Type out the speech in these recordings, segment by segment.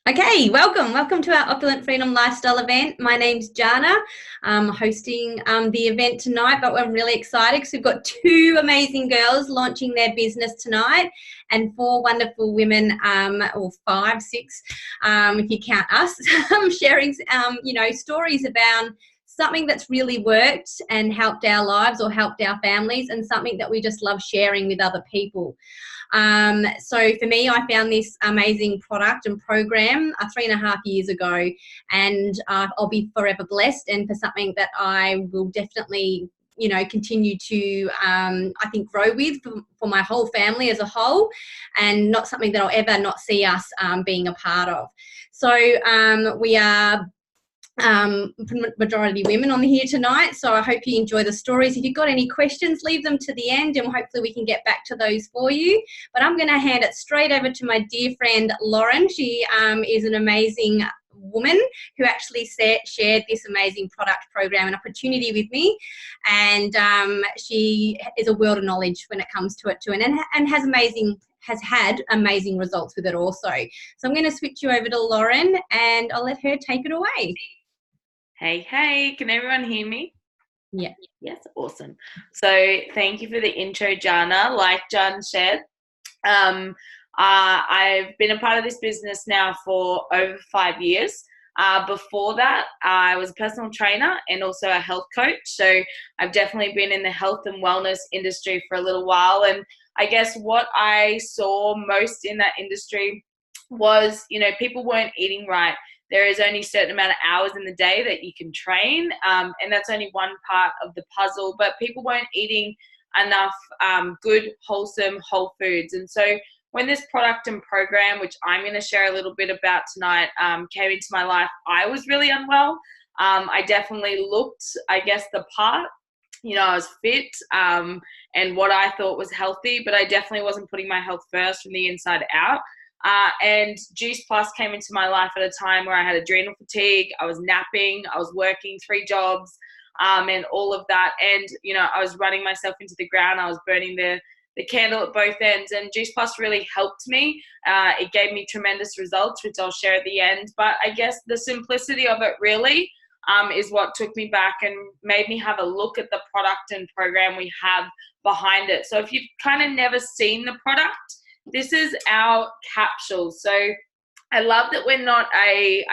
Okay, welcome to our Opulent Freedom Lifestyle event. My name's Jana. I'm hosting the event tonight, but I'm really excited because we've got two amazing girls launching their business tonight, and four wonderful women, or five, six, if you count us, sharing, stories about something that's really worked and helped our lives or helped our families, and something that we just love sharing with other people. So for me, I found this amazing product and program 3.5 years ago, and I'll be forever blessed, and for something that I will definitely continue to I think grow with for my whole family as a whole, and not something that I'll ever not see us being a part of. So we are majority women on here tonight, so I hope you enjoy the stories. If you've got any questions, leave them to the end and hopefully we can get back to those for you. But I'm going to hand it straight over to my dear friend Lauren. She is an amazing woman who actually shared this amazing product program and opportunity with me, and she is a world of knowledge when it comes to it too, and has had amazing results with it also. So I'm going to switch you over to Lauren and I'll let her take it away. Hey, can everyone hear me? Yeah. Yes, awesome. So thank you for the intro, Jana. Like Jan said, I've been a part of this business now for over 5 years. Before that, I was a personal trainer and also a health coach. So I've definitely been in the health and wellness industry for a little while. And I guess what I saw most in that industry was, people weren't eating right. There is only a certain amount of hours in the day that you can train, and that's only one part of the puzzle. But people weren't eating enough good, wholesome, whole foods. And so when this product and program, which I'm going to share a little bit about tonight, came into my life, I was really unwell. I definitely looked, I guess, the part. I was fit and what I thought was healthy, but I definitely wasn't putting my health first from the inside out. And Juice Plus came into my life at a time where I had adrenal fatigue, I was napping, I was working 3 jobs, and all of that. And, I was running myself into the ground. I was burning the candle at both ends. And Juice Plus really helped me. It gave me tremendous results, which I'll share at the end. But I guess the simplicity of it really is what took me back and made me have a look at the product and program we have behind it. So if you've kind of never seen the product, this is our capsules. So I love that we're not a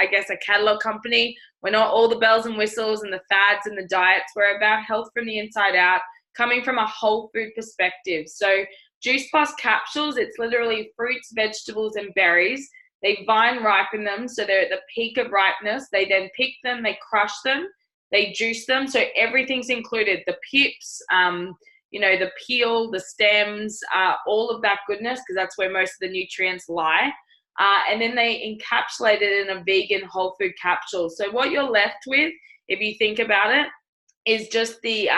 catalog company. We're not all the bells and whistles and the fads and the diets. We're about health from the inside out, coming from a whole food perspective. So Juice Plus capsules, it's literally fruits, vegetables, and berries. They vine ripen them, so they're at the peak of ripeness. They then pick them, they crush them, they juice them. So everything's included, the pips, the peel, the stems, all of that goodness, because that's where most of the nutrients lie. And then they encapsulate it in a vegan whole food capsule. So what you're left with, if you think about it, is just the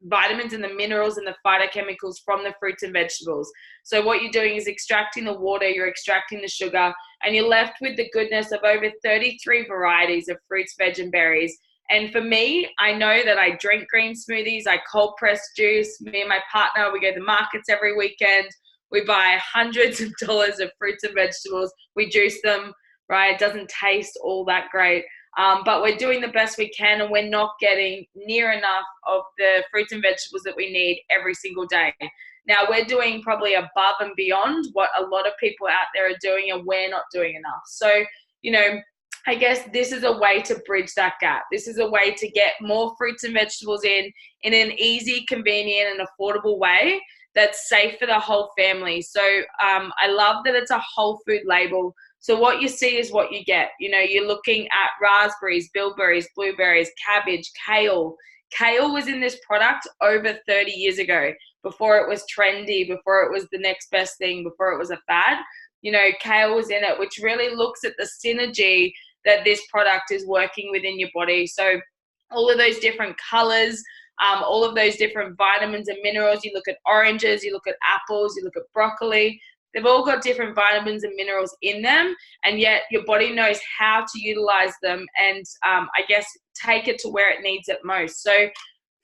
vitamins and the minerals and the phytochemicals from the fruits and vegetables. So what you're doing is extracting the water, you're extracting the sugar, and you're left with the goodness of over 33 varieties of fruits, veg, and berries. And for me, I know that I drink green smoothies, I cold press juice. Me and my partner, we go to markets every weekend. We buy hundreds of dollars of fruits and vegetables. We juice them, right? It doesn't taste all that great. But we're doing the best we can, and we're not getting near enough of the fruits and vegetables that we need every single day. Now, we're doing probably above and beyond what a lot of people out there are doing, and we're not doing enough. So, I guess this is a way to bridge that gap. This is a way to get more fruits and vegetables in an easy, convenient, and affordable way that's safe for the whole family. So I love that it's a whole food label. So what you see is what you get. You're looking at raspberries, bilberries, blueberries, cabbage, kale. Kale was in this product over 30 years ago, before it was trendy, before it was the next best thing, before it was a fad. Kale was in it, which really looks at the synergy that this product is working within your body. So all of those different colors, all of those different vitamins and minerals. You look at oranges, you look at apples, you look at broccoli. They've all got different vitamins and minerals in them, and yet your body knows how to utilize them and I guess take it to where it needs it most. So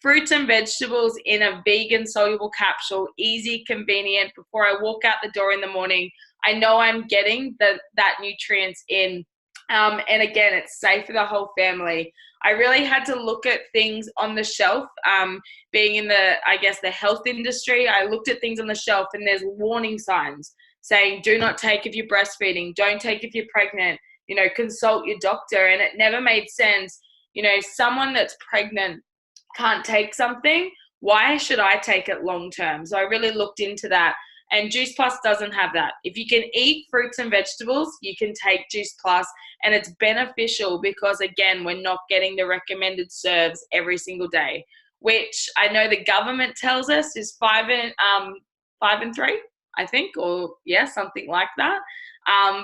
fruits and vegetables in a vegan soluble capsule, easy, convenient. Before I walk out the door in the morning, I know I'm getting that nutrients in. And again, it's safe for the whole family. I really had to look at things on the shelf. Being in the, I guess, the health industry, I looked at things on the shelf and there's warning signs saying, do not take if you're breastfeeding, don't take if you're pregnant, consult your doctor. And it never made sense. Someone that's pregnant can't take something. Why should I take it long term? So I really looked into that. And Juice Plus doesn't have that. If you can eat fruits and vegetables, you can take Juice Plus, and it's beneficial because, again, we're not getting the recommended serves every single day, which I know the government tells us is 5 and 3, I think, or something like that.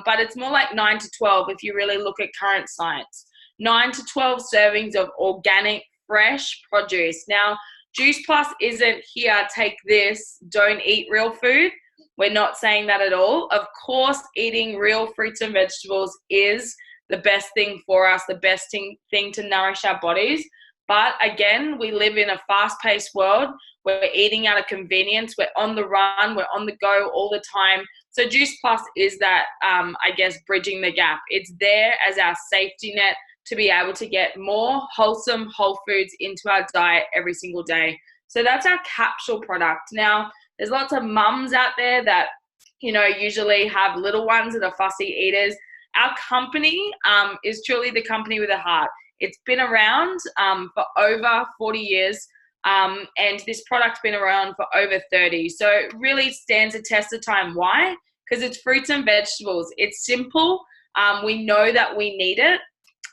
But it's more like 9 to 12 if you really look at current science. 9 to 12 servings of organic, fresh produce. Now, Juice Plus isn't here, take this, don't eat real food. We're not saying that at all. Of course, eating real fruits and vegetables is the best thing for us, the best thing to nourish our bodies. But again, we live in a fast-paced world. We're eating out of convenience. We're on the run. We're on the go all the time. So Juice Plus is that, bridging the gap. It's there as our safety net to be able to get more wholesome whole foods into our diet every single day. So that's our capsule product. Now, there's lots of mums out there that, usually have little ones that are fussy eaters. Our company is truly the company with a heart. It's been around for over 40 years, and this product's been around for over 30. So it really stands a test of time. Why? Because it's fruits and vegetables. It's simple. We know that we need it.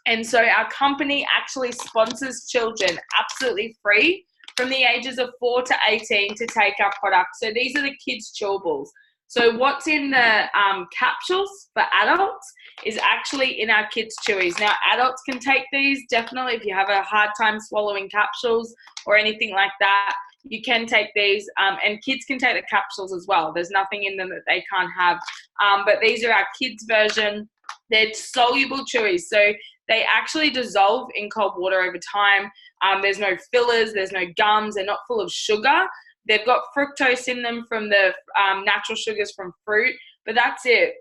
And so our company actually sponsors children absolutely free from the ages of 4 to 18 to take our product. So these are the kids' chewables. So what's in the capsules for adults is actually in our kids' chewies. Now, adults can take these, definitely, if you have a hard time swallowing capsules or anything like that, you can take these, and kids can take the capsules as well. There's nothing in them that they can't have. But these are our kids' version. They're soluble chewies. So they actually dissolve in cold water over time. There's no fillers, there's no gums, they're not full of sugar. They've got fructose in them from the natural sugars from fruit, but that's it.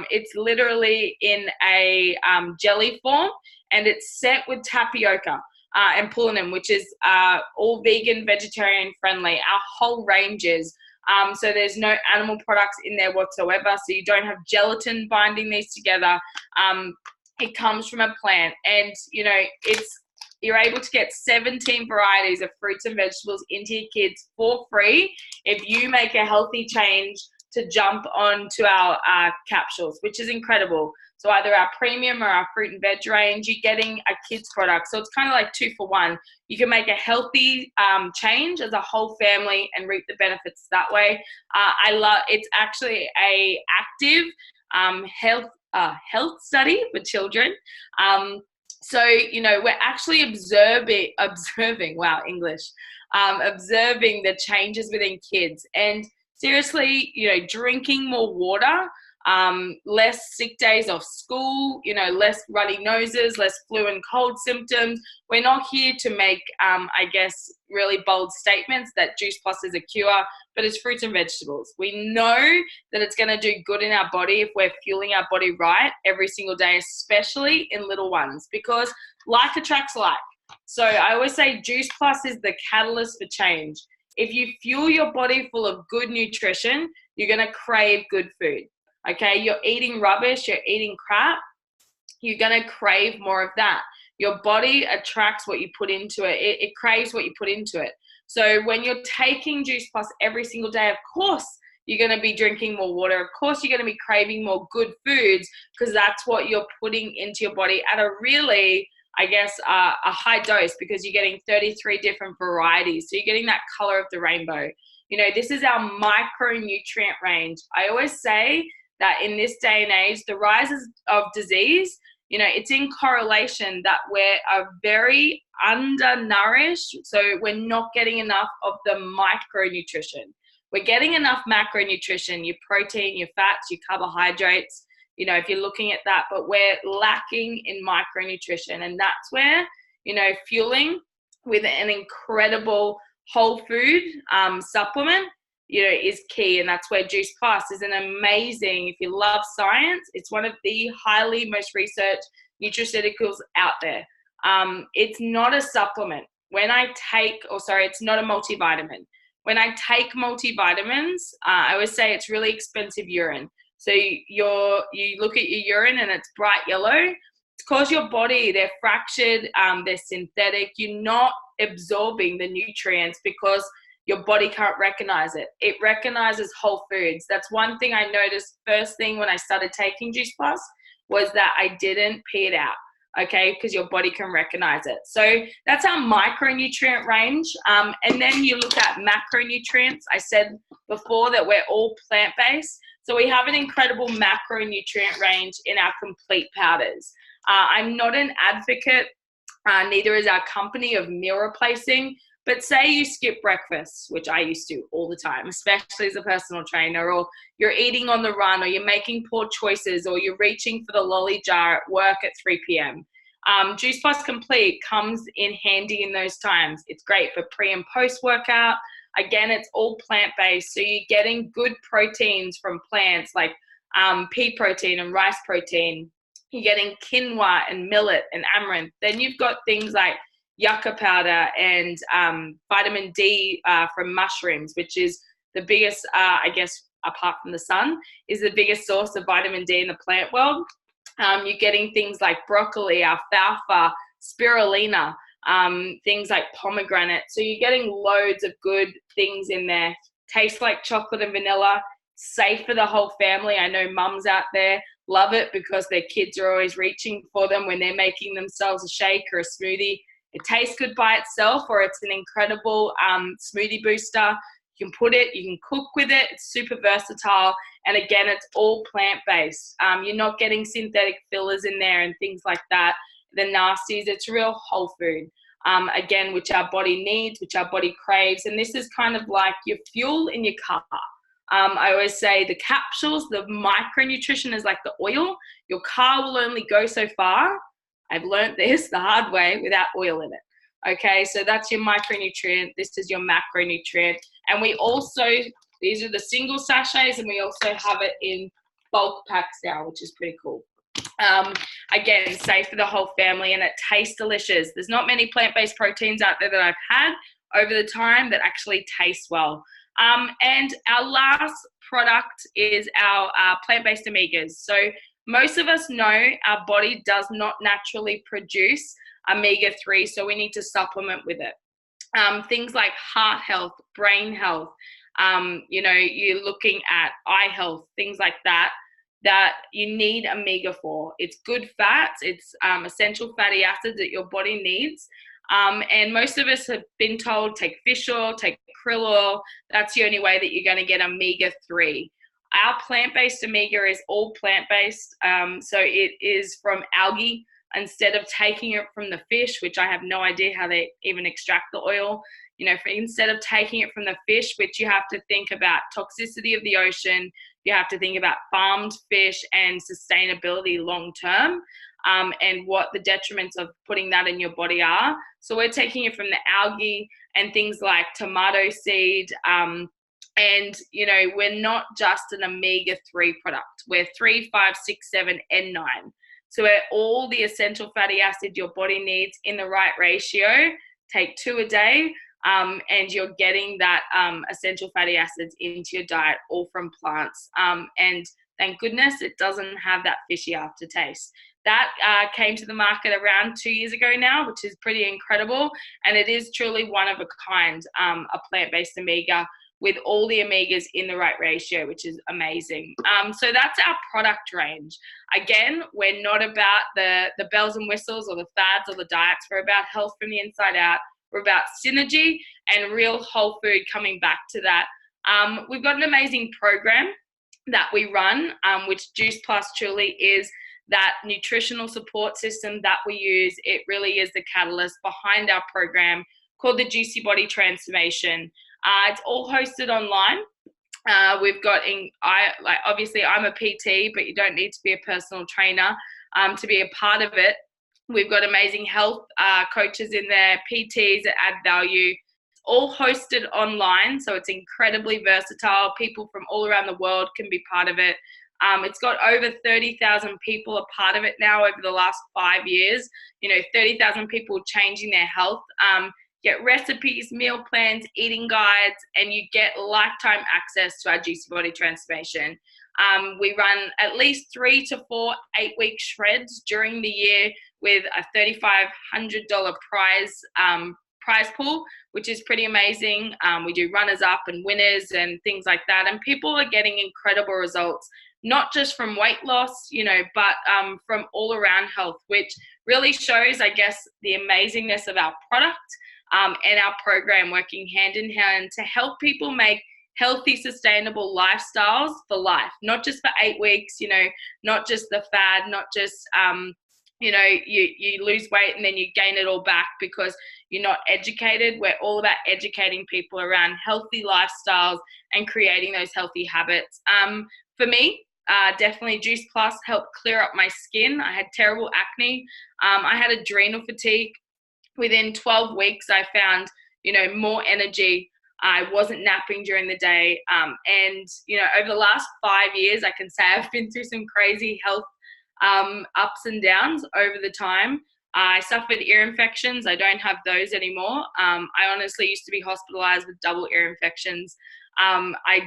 It's literally in a jelly form, and it's set with tapioca and pullunin, which is all vegan, vegetarian friendly. Our whole range is. So there's no animal products in there whatsoever, so you don't have gelatin binding these together. It comes from a plant, and you're able to get 17 varieties of fruits and vegetables into your kids for free if you make a healthy change to jump onto our capsules, which is incredible. So either our premium or our fruit and veg range, you're getting a kids product. So it's kind of like 2 for 1. You can make a healthy change as a whole family and reap the benefits that way. It's actually a active health study for children. So, we're actually observing the changes within kids. And seriously, drinking more water, less sick days off school, less runny noses, less flu and cold symptoms. We're not here to make, really bold statements that Juice Plus is a cure, but it's fruits and vegetables. We know that it's going to do good in our body if we're fueling our body right every single day, especially in little ones, because like attracts like. So I always say Juice Plus is the catalyst for change. If you fuel your body full of good nutrition, you're going to crave good food. Okay, you're eating rubbish, you're eating crap, you're going to crave more of that. Your body attracts what you put into it. It craves what you put into it. So when you're taking Juice Plus every single day, of course, you're going to be drinking more water. Of course, you're going to be craving more good foods because that's what you're putting into your body at a really, a high dose, because you're getting 33 different varieties. So you're getting that color of the rainbow. This is our micronutrient range. I always say that in this day and age, the rise of disease, it's in correlation that we're very undernourished. So we're not getting enough of the micronutrition. We're getting enough macronutrition, your protein, your fats, your carbohydrates, if you're looking at that, but we're lacking in micronutrition. And that's where, fueling with an incredible whole food supplement is key. And that's where Juice Plus is an amazing, if you love science, it's one of the highly most researched nutraceuticals out there. It's not a supplement. It's not a multivitamin. When I take multivitamins, I always say it's really expensive urine. So you look at your urine and it's bright yellow. It's because your body, they're fractured, they're synthetic. You're not absorbing the nutrients because your body can't recognize it. It recognizes whole foods. That's one thing I noticed first thing when I started taking Juice Plus was that I didn't pee it out, okay, because your body can recognize it. So that's our micronutrient range. And then you look at macronutrients. I said before that we're all plant-based. So we have an incredible macronutrient range in our complete powders. I'm not an advocate, neither is our company, of meal replacing. But say you skip breakfast, which I used to all the time, especially as a personal trainer, or you're eating on the run, or you're making poor choices, or you're reaching for the lolly jar at work at 3 p.m. Juice Plus Complete comes in handy in those times. It's great for pre and post workout. Again, it's all plant-based, so you're getting good proteins from plants like pea protein and rice protein. You're getting quinoa and millet and amaranth. Then you've got things like yucca powder and vitamin D from mushrooms, which is the biggest, I guess, apart from the sun, is the biggest source of vitamin D in the plant world. You're getting things like broccoli, alfalfa, spirulina, things like pomegranate. So you're getting loads of good things in there. Tastes like chocolate and vanilla, safe for the whole family. I know mums out there love it because their kids are always reaching for them when they're making themselves a shake or a smoothie. It tastes good by itself, or it's an incredible smoothie booster. You can put it, you can cook with it. It's super versatile. And again, it's all plant-based. You're not getting synthetic fillers in there and things like that. The nasties, it's real whole food. Again, which our body needs, which our body craves. And this is kind of like your fuel in your car. I always say the capsules, the micronutrition is like the oil. Your car will only go so far. I've learned this the hard way, without oil in it. Okay, so that's your micronutrient. This is your macronutrient. And we also, these are the single sachets, and we also have it in bulk packs now, which is pretty cool. Again, safe for the whole family, and it tastes delicious. There's not many plant-based proteins out there that I've had over the time that actually taste well. And our last product is our plant-based omegas. So most of us know our body does not naturally produce omega-3, so we need to supplement with it. Things like heart health, brain health, you're looking at eye health, things like that you need omega for. It's good fats, it's essential fatty acids that your body needs. And most of us have been told, take fish oil, take krill oil. That's the only way that you're going to get omega-3. Our plant-based omega is all plant-based. So it is from algae instead of taking it from the fish, which I have no idea how they even extract the oil. Instead of taking it from the fish, which you have to think about toxicity of the ocean, you have to think about farmed fish and sustainability long-term. And what the detriments of putting that in your body are. So we're taking it from the algae and things like tomato seed. And, we're not just an omega-3 product. We're 3, 5, 6, 7, and 9. So we're all the essential fatty acid your body needs in the right ratio. Take 2 a day, and you're getting that essential fatty acids into your diet, all from plants. And thank goodness it doesn't have that fishy aftertaste. That came to the market around 2 years ago now, which is pretty incredible. And it is truly one of a kind, a plant-based omega with all the omegas in the right ratio, which is amazing. So that's our product range. Again, we're not about the bells and whistles or the fads or the diets. We're about health from the inside out. We're about synergy and real whole food, coming back to that. We've got an amazing program that we run, which Juice Plus truly is that nutritional support system that we use. It really is the catalyst behind our program called the Juicy Body Transformation. It's all hosted online. We've got obviously I'm a PT, but you don't need to be a personal trainer to be a part of it. We've got amazing health coaches in there, PTs that add value. It's all hosted online, so it's incredibly versatile. People from all around the world can be part of it. It's got over 30,000 people a part of it now over the last 5 years. 30,000 people changing their health. Get recipes, meal plans, eating guides, and you get lifetime access to our Juicy Body Transformation. We run at least 3 to 4 8-week shreds during the year with a $3,500 prize pool, which is pretty amazing. We do runners up and winners and things like that, and people are getting incredible results, not just from weight loss, but from all around health, which really shows, I guess, the amazingness of our product and our program working hand in hand to help people make healthy, sustainable lifestyles for life, not just for 8 weeks, not just the fad, not just, you lose weight and then you gain it all back because you're not educated. We're all about educating people around healthy lifestyles and creating those healthy habits. For me, definitely Juice Plus helped clear up my skin. I had terrible acne. I had adrenal fatigue. Within 12 weeks, I found, more energy. I wasn't napping during the day. And, over the last 5 years, I can say I've been through some crazy health ups and downs over the time. I suffered ear infections. I don't have those anymore. I honestly used to be hospitalized with double ear infections. I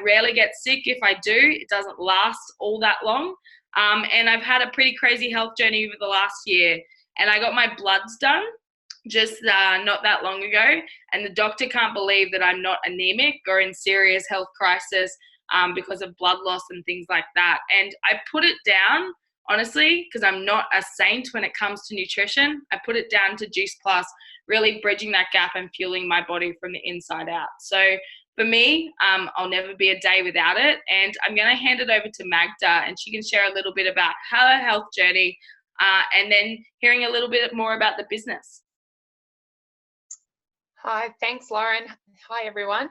rarely get sick. If I do, it doesn't last all that long. And I've had a pretty crazy health journey over the last year. And I got my bloods done just not that long ago. And the doctor can't believe that I'm not anemic or in serious health crisis because of blood loss and things like that. And I put it down, honestly, because I'm not a saint when it comes to nutrition. I put it down to Juice Plus, really bridging that gap and fueling my body from the inside out. So for me, I'll never be a day without it. And I'm going to hand it over to Magda, and she can share a little bit about her health journey and then hearing a little bit more about the business. Hi, thanks, Lauren. Hi, everyone.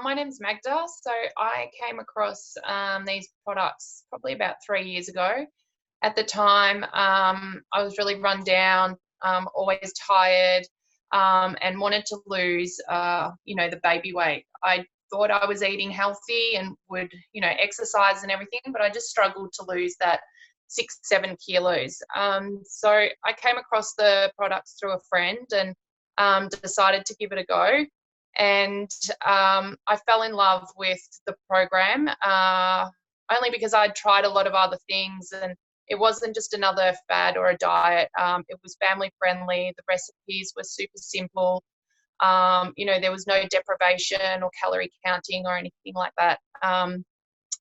My name's Magda. So I came across these products probably about 3 years ago. At the time, I was really run down, always tired, and wanted to lose, the baby weight. I thought I was eating healthy and would, exercise and everything, but I just struggled to lose that 6-7 kilos. So I came across the products through a friend and decided to give it a go. And I fell in love with the program only because I'd tried a lot of other things, and it wasn't just another fad or a diet. It was family friendly. The recipes were super simple. There was no deprivation or calorie counting or anything like that.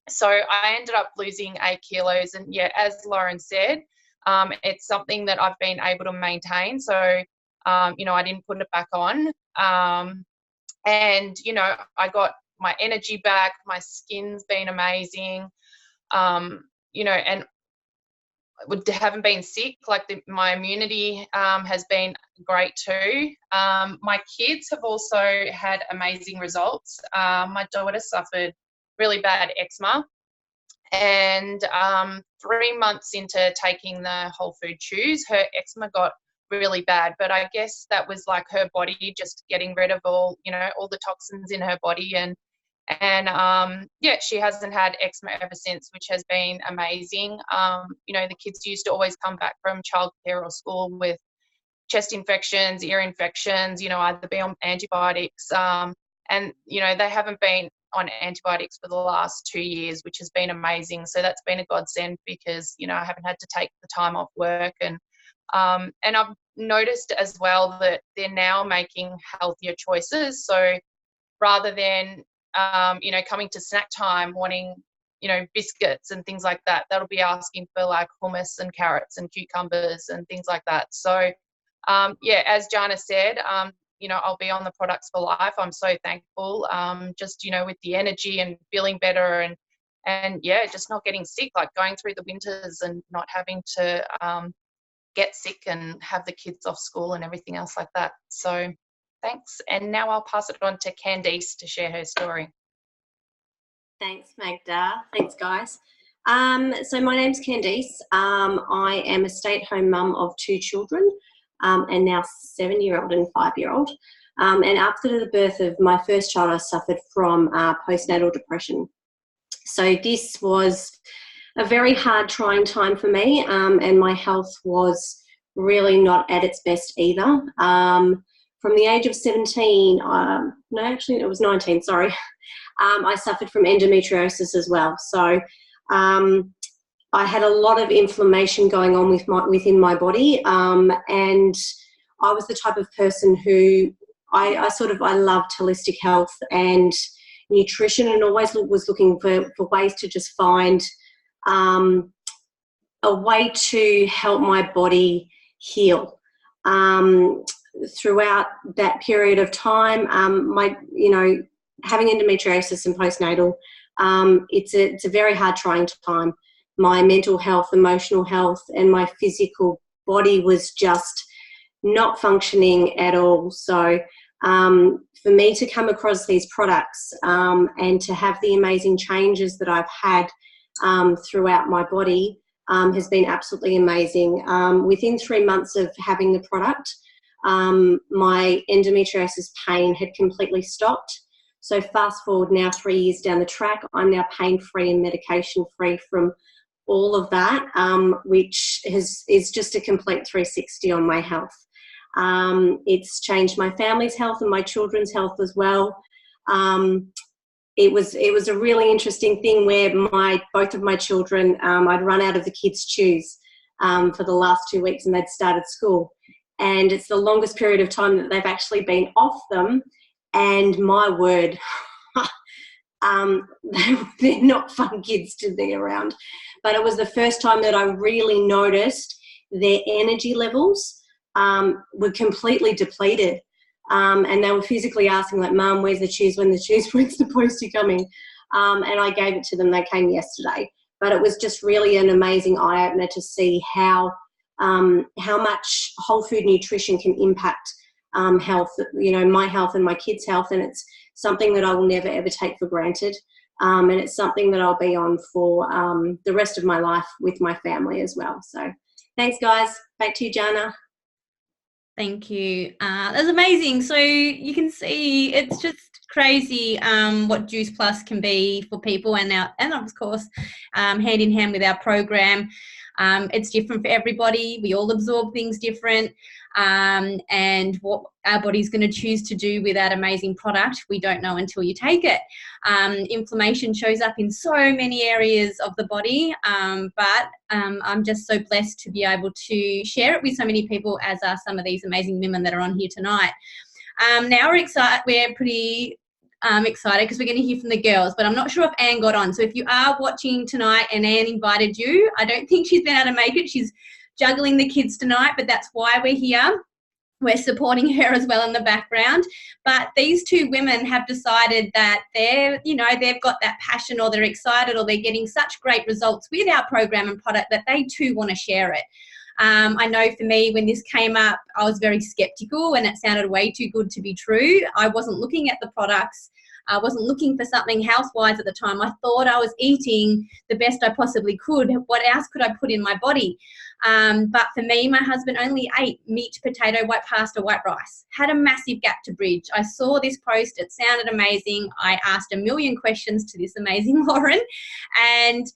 So I ended up losing 8 kilos. And yeah, as Lauren said, it's something that I've been able to maintain. So, I didn't put it back on. And, I got my energy back. My skin's been amazing. And haven't been sick. My immunity has been great too. My kids have also had amazing results. My daughter suffered really bad eczema, and 3 months into taking the whole food chews, her eczema got really bad. But I guess that was like her body just getting rid of all the toxins in her body, and she hasn't had eczema ever since, which has been amazing. The kids used to always come back from childcare or school with chest infections, ear infections, either be on antibiotics, and they haven't been on antibiotics for the last 2 years, which has been amazing. So that's been a godsend because I haven't had to take the time off work, and I've noticed as well that they're now making healthier choices. So rather than coming to snack time wanting biscuits and things like that, that'll be asking for like hummus and carrots and cucumbers and things like that. So as Jana said, I'll be on the products for life. I'm so thankful, just with the energy and feeling better, and just not getting sick, like going through the winters and not having to get sick and have the kids off school and everything else like that. So thanks. And now I'll pass it on to Candice to share her story. Thanks, Magda. Thanks, guys. So my name's Candice. I am a stay-at-home mum of 2 children, and now 7-year-old and 5-year-old. And after the birth of my first child, I suffered from postnatal depression. So this was a very hard, trying time for me, and my health was really not at its best either. From the age of 17, no, actually it was 19, sorry, I suffered from endometriosis as well. So I had a lot of inflammation going on within my body, and I was the type of person who I loved holistic health and nutrition, and always was looking for ways to just find a way to help my body heal. Throughout that period of time, having endometriosis and postnatal, it's a very hard, trying time. My mental health, emotional health, and my physical body was just not functioning at all. So for me to come across these products and to have the amazing changes that I've had throughout my body has been absolutely amazing. Within 3 months of having the product, my endometriosis pain had completely stopped. So fast forward now 3 years down the track, I'm now pain-free and medication-free from all of that, which is just a complete 360 on my health. It's changed my family's health and my children's health as well. It was a really interesting thing where both of my children, I'd run out of the kids' shoes for the last 2 weeks, and they'd started school. And it's the longest period of time that they've actually been off them. And my word, they're not fun kids to be around. But it was the first time that I really noticed their energy levels were completely depleted. And they were physically asking, like, Mum, where's the shoes? When's the post coming? And I gave it to them. They came yesterday. But it was just really an amazing eye-opener to see how much whole food nutrition can impact health, my health and my kids' health. And it's something that I will never, ever take for granted. And it's something that I'll be on for the rest of my life with my family as well. So thanks, guys. Back to you, Jana. Thank you. That's amazing. So you can see it's just crazy what Juice Plus can be for people, and of course hand in hand with our program. It's different for everybody. We all absorb things different, and what our body's going to choose to do with that amazing product, we don't know until you take it. Inflammation shows up in so many areas of the body, but I'm just so blessed to be able to share it with so many people, as are some of these amazing women that are on here tonight. Now we're pretty excited because we're going to hear from the girls, but I'm not sure if Anne got on. So if you are watching tonight and Anne invited you, I don't think she's been able to make it. She's juggling the kids tonight, but that's why we're here. We're supporting her as well in the background. But these two women have decided that they've got that passion, or they're excited, or they're getting such great results with our program and product that they too want to share it. I know for me, when this came up, I was very skeptical and it sounded way too good to be true. I wasn't looking at the products. I wasn't looking for something health-wise at the time. I thought I was eating the best I possibly could. What else could I put in my body? But for me, my husband only ate meat, potato, white pasta, white rice. Had a massive gap to bridge. I saw this post. It sounded amazing. I asked a million questions to this amazing Lauren and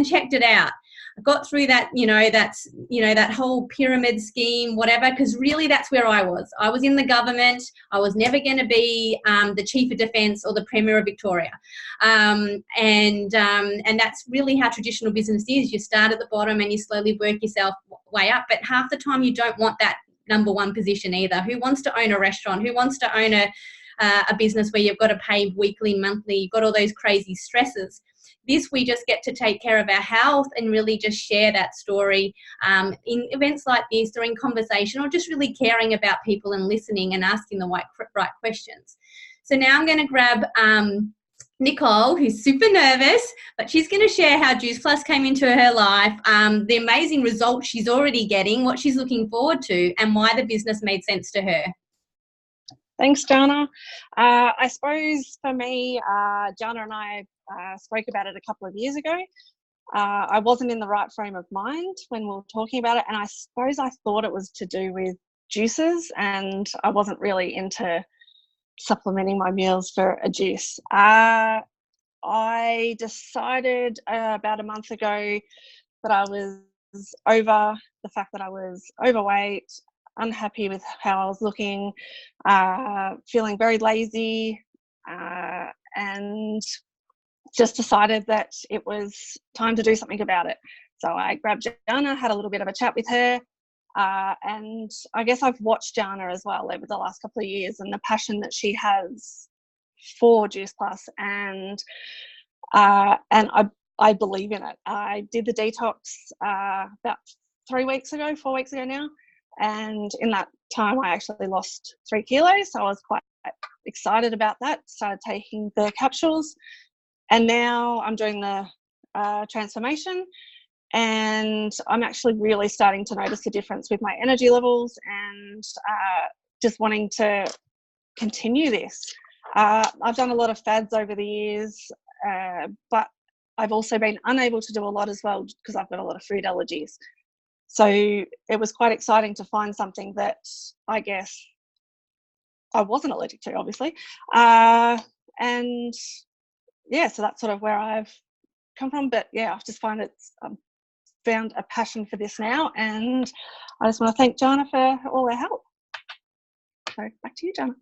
checked it out. I got through that, that whole pyramid scheme, whatever, because really that's where I was. I was in the government. I was never going to be the Chief of Defence or the Premier of Victoria. And that's really how traditional business is. You start at the bottom and you slowly work yourself way up. But half the time you don't want that number one position either. Who wants to own a restaurant? Who wants to own a business where you've got to pay weekly, monthly? You've got all those crazy stresses. This, we just get to take care of our health and really just share that story in events like this, or in conversation, or just really caring about people and listening and asking the right questions. So now I'm going to grab Nicole, who's super nervous, but she's going to share how Juice Plus came into her life, the amazing results she's already getting, what she's looking forward to, and why the business made sense to her. Thanks, Jana. I suppose for me, Jana and I spoke about it a couple of years ago. I wasn't in the right frame of mind when we were talking about it, and I suppose I thought it was to do with juices, and I wasn't really into supplementing my meals for a juice. I decided about a month ago that I was over the fact that I was overweight, unhappy with how I was looking, feeling very lazy, and just decided that it was time to do something about it. So I grabbed Jana, had a little bit of a chat with her, and I guess I've watched Jana as well over the last couple of years, and the passion that she has for Juice Plus, and I believe in it. I did the detox about 4 weeks ago now, and in that time I actually lost 3 kilos, so I was quite excited about that. Started taking the capsules, and now I'm doing the transformation, and I'm actually really starting to notice a difference with my energy levels, and just wanting to continue this. I've done a lot of fads over the years, but I've also been unable to do a lot as well because I've got a lot of food allergies. So it was quite exciting to find something that I guess I wasn't allergic to, obviously. And yeah, so that's sort of where I've come from. But yeah, I've just found found a passion for this now, and I just want to thank Jana for all her help. So back to you, Jana.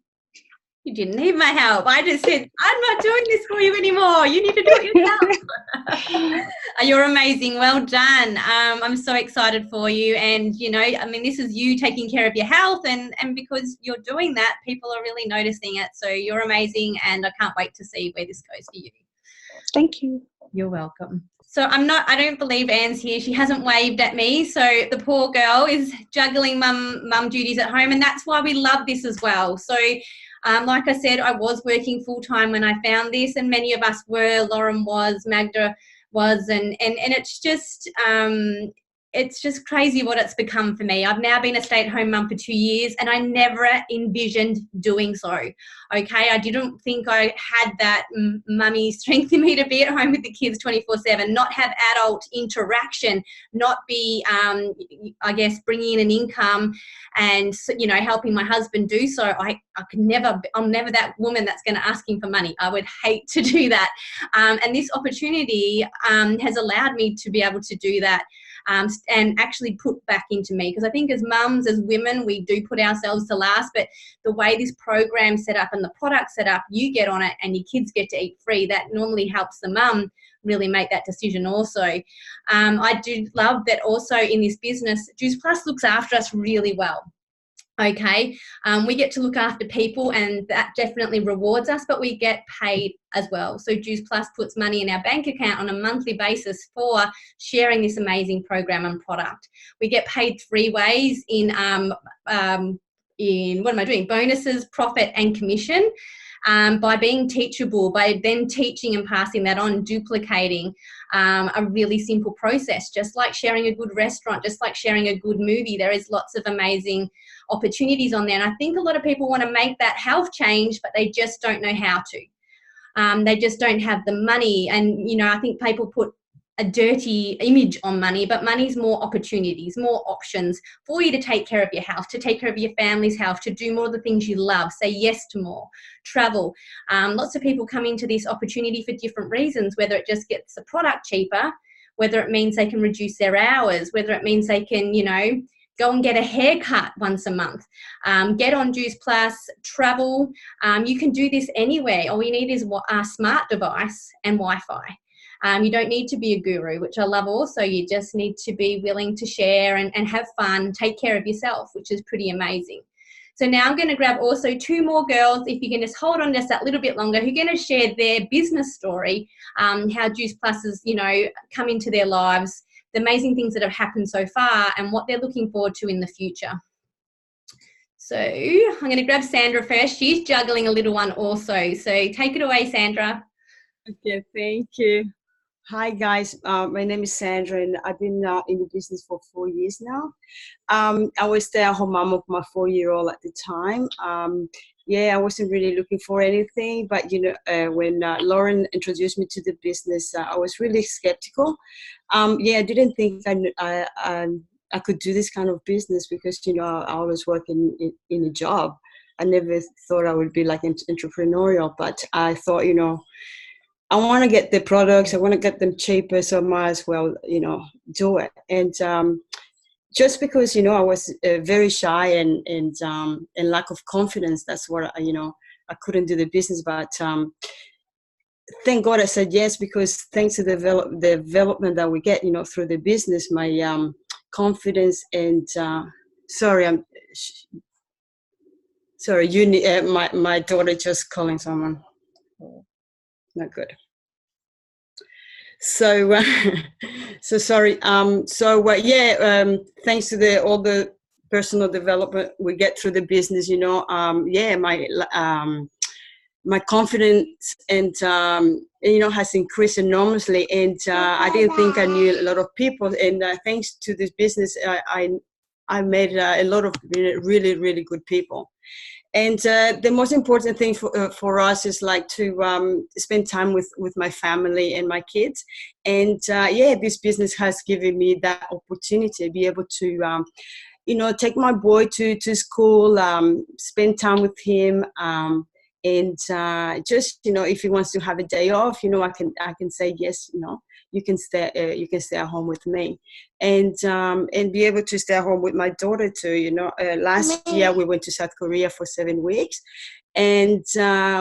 You didn't need my help. I just said, I'm not doing this for you anymore. You need to do it yourself. You're amazing. Well done. I'm so excited for you. And, you know, I mean, this is you taking care of your health. And because you're doing that, people are really noticing it. So you're amazing. And I can't wait to see where this goes for you. Thank you. You're welcome. So I don't believe Anne's here. She hasn't waved at me. So the poor girl is juggling mum duties at home. And that's why we love this as well. So like I said, I was working full-time when I found this, and many of us were. Lauren was, Magda was, and it's just crazy what it's become for me. I've now been a stay-at-home mum for 2 years, and I never envisioned doing so. Okay, I didn't think I had that mummy strength in me to be at home with the kids 24/7, not have adult interaction, not be, I guess, bringing in an income, and you know, helping my husband do so. I'm never that woman that's going to ask him for money. I would hate to do that. And this opportunity has allowed me to be able to do that. And actually put back into me, because I think as mums, as women, we do put ourselves to last, but the way this program set up and the product set up, you get on it and your kids get to eat free. That normally helps the mum really make that decision also. I do love that also in this business, Juice Plus looks after us really well. Okay, we get to look after people, and that definitely rewards us, but we get paid as well. So Juice Plus puts money in our bank account on a monthly basis for sharing this amazing program and product. We get paid 3 ways in bonuses, profit, and commission. By being teachable, by then teaching and passing that on, duplicating a really simple process, just like sharing a good restaurant, just like sharing a good movie. There is lots of amazing opportunities on there. And I think a lot of people want to make that health change, but they just don't know how to. They just don't have the money. And, you know, I think people put a dirty image on money, but money's more opportunities, more options for you to take care of your health, to take care of your family's health, to do more of the things you love, say yes to more, travel. Lots of people come into this opportunity for different reasons, whether it just gets the product cheaper, whether it means they can reduce their hours, whether it means they can, you know, go and get a haircut once a month, get on Juice Plus, travel. You can do this anywhere. All you need is a smart device and Wi-Fi. You don't need to be a guru, which I love also. You just need to be willing to share and have fun, take care of yourself, which is pretty amazing. So now I'm going to grab also 2 more girls, if you can just hold on just that little bit longer, who are going to share their business story, how Juice Plus has, you know, come into their lives, the amazing things that have happened so far, and what they're looking forward to in the future. So I'm going to grab Sandra first. She's juggling a little one also. So take it away, Sandra. Okay, thank you. Hi guys, my name is Sandra, and I've been in the business for 4 years now. I was stay-at-home mom of my 4-year-old at the time. I wasn't really looking for anything, but you know, when Lauren introduced me to the business, I was really skeptical. I didn't think I could do this kind of business because, you know, I always work in a job. I never thought I would be like entrepreneurial, but I thought, you know, I want to get the products, I want to get them cheaper, so I might as well, you know, do it. And just because, you know, I was very shy and lack of confidence, that's what you know, I couldn't do the business. But thank God I said yes, because thanks to the development that we get, you know, through the business, my confidence and sorry, sorry, my daughter just calling someone. Not good. So so sorry. Thanks to all the personal development we get through the business, you know, my confidence and you know, has increased enormously. And I didn't think I knew a lot of people, and thanks to this business, I made a lot of really, really good people. And the most important thing for us is like to spend time with my family and my kids. And this business has given me that opportunity to be able to, you know, take my boy to school, spend time with him, and just, you know, if he wants to have a day off, you know, I can say yes, you know, you can stay at home with me, and be able to stay at home with my daughter too. You know, last year we went to South Korea for 7 weeks, and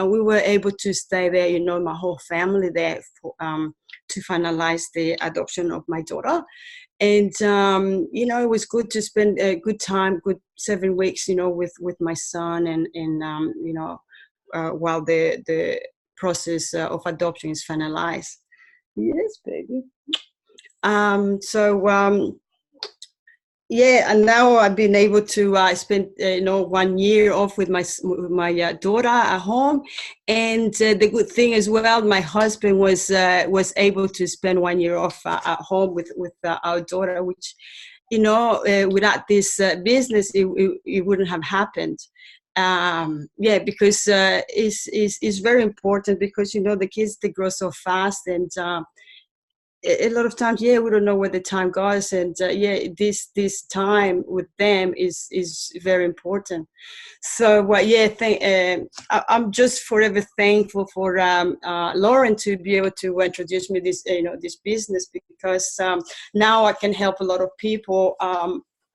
we were able to stay there. You know, my whole family there to finalize the adoption of my daughter. And you know, it was good to spend a good 7 weeks, you know, with my son, and you know, while the process of adoption is finalized. Yes, baby. And now I've been able to spend, you know, 1 year off with my daughter at home. And the good thing as well, my husband was able to spend 1 year off at home with our daughter, which, you know, without this business, it wouldn't have happened. Because it's very important, because, you know, the kids, they grow so fast, and a lot of times, we don't know where the time goes, and this time with them is very important. So I'm just forever thankful for Lauren to be able to introduce me this, you know, this business, because now I can help a lot of people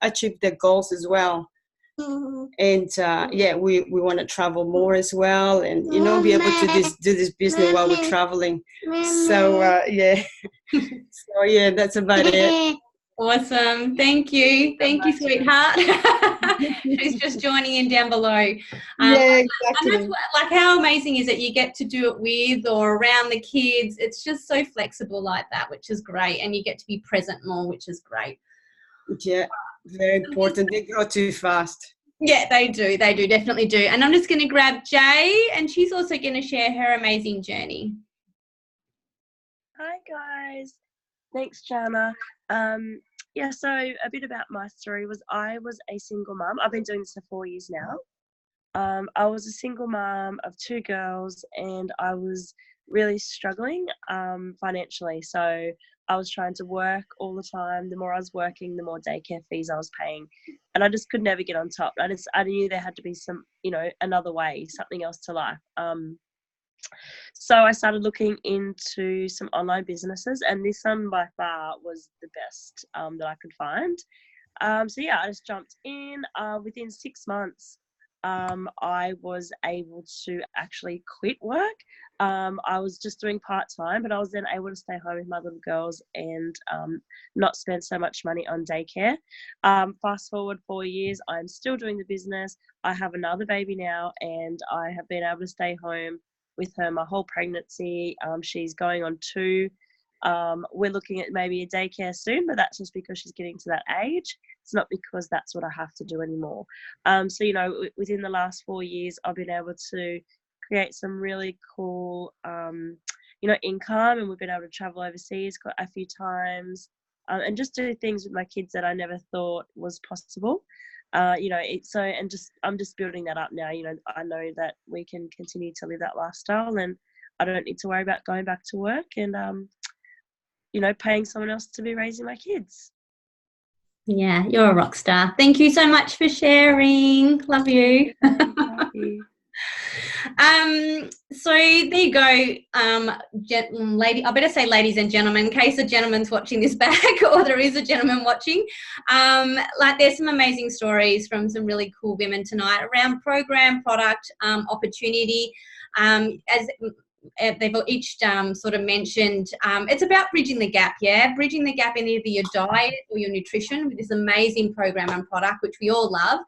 achieve their goals as well. And we want to travel more as well, and, you know, be able to do this business while we're traveling. So so that's about it. Awesome. Thank you, sweetheart. She's just joining in down below. Exactly. And that's like, how amazing is it? You get to do it with or around the kids. It's just so flexible like that, which is great, and you get to be present more, which is great. Yeah, very important. They grow too fast. Yeah, they do, definitely do. And I'm just going to grab Jay, and she's also going to share her amazing journey. Hi guys, thanks Jana. So a bit about my story was, I was a single mum. I've been doing this for 4 years now. I was a single mum of 2 girls, and I was really struggling financially. So I was trying to work all the time. The more I was working, the more daycare fees I was paying, and I just could never get on top. I knew there had to be some, you know, another way, something else to life. So I started looking into some online businesses, and this one by far was the best that I could find. I just jumped in. Within 6 months, I was able to actually quit work. I was just doing part-time, but I was then able to stay home with my little girls and not spend so much money on daycare. Fast forward 4 years, I'm still doing the business. I have another baby now, and I have been able to stay home with her my whole pregnancy. She's going on 2. We're looking at maybe a daycare soon, but that's just because she's getting to that age. It's not because that's what I have to do anymore. You know, within the last 4 years, I've been able to create some really cool, you know, income, and we've been able to travel overseas quite a few times, and just do things with my kids that I never thought was possible. You know, I'm just building that up now. You know, I know that we can continue to live that lifestyle, and I don't need to worry about going back to work and you know, paying someone else to be raising my kids. Yeah, you're a rock star. Thank you so much for sharing. Love you. Love you. So there you go, lady. I better say ladies and gentlemen in case a gentleman's watching this back or there is a gentleman watching. Like there's some amazing stories from some really cool women tonight around program, product, opportunity. As they've each sort of mentioned, it's about bridging the gap, bridging the gap in either your diet or your nutrition with this amazing program and product, which we all love.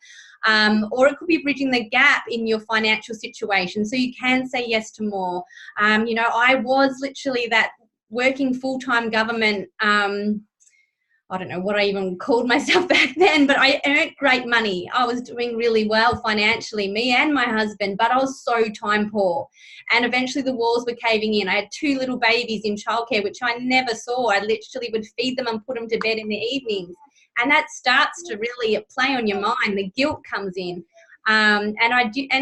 Or it could be bridging the gap in your financial situation so you can say yes to more. You know, I was literally that working full-time government, I don't know what I even called myself back then, but I earned great money. I was doing really well financially, me and my husband, but I was so time poor. And eventually the walls were caving in. I had 2 little babies in childcare, which I never saw. I literally would feed them and put them to bed in the evenings. And that starts to really play on your mind. The guilt comes in. And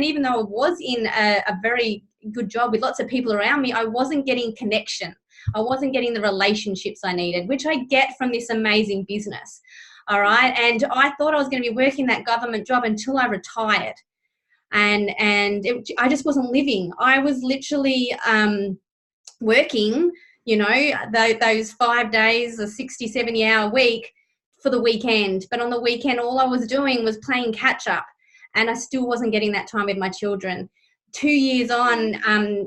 even though I was in a very good job with lots of people around me, I wasn't getting connection. I wasn't getting the relationships I needed, which I get from this amazing business. All right. And I thought I was going to be working that government job until I retired. And I just wasn't living. I was literally working, you know, those 5 days, a 60, 70-hour week for the weekend. But on the weekend, all I was doing was playing catch up. And I still wasn't getting that time with my children. 2 years on,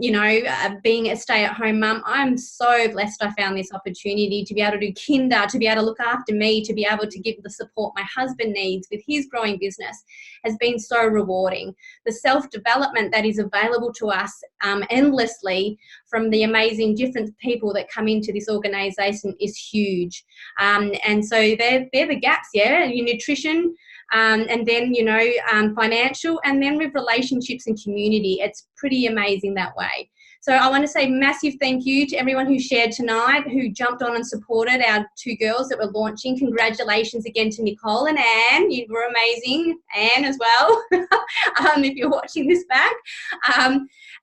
you know, being a stay-at-home mum, I'm so blessed I found this opportunity to be able to do kinder, to be able to look after me, to be able to give the support my husband needs with his growing business has been so rewarding. The self-development that is available to us endlessly from the amazing different people that come into this organisation is huge. And so they're the gaps, your nutrition, and then, you know, financial, and then with relationships and community. It's pretty amazing that way. So I want to say massive thank you to everyone who shared tonight, who jumped on and supported our 2 girls that were launching. Congratulations again to Nicole and Anne. You were amazing. Anne as well, if you're watching this back.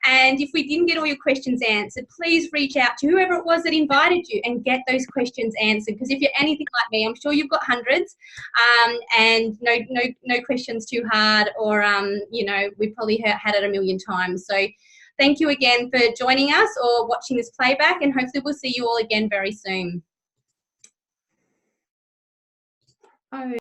And if we didn't get all your questions answered, please reach out to whoever it was that invited you and get those questions answered. Because if you're anything like me, I'm sure you've got hundreds, and no questions too hard, or you know, we've probably had it a million times. So thank you again for joining us or watching this playback, and hopefully we'll see you all again very soon. Oh.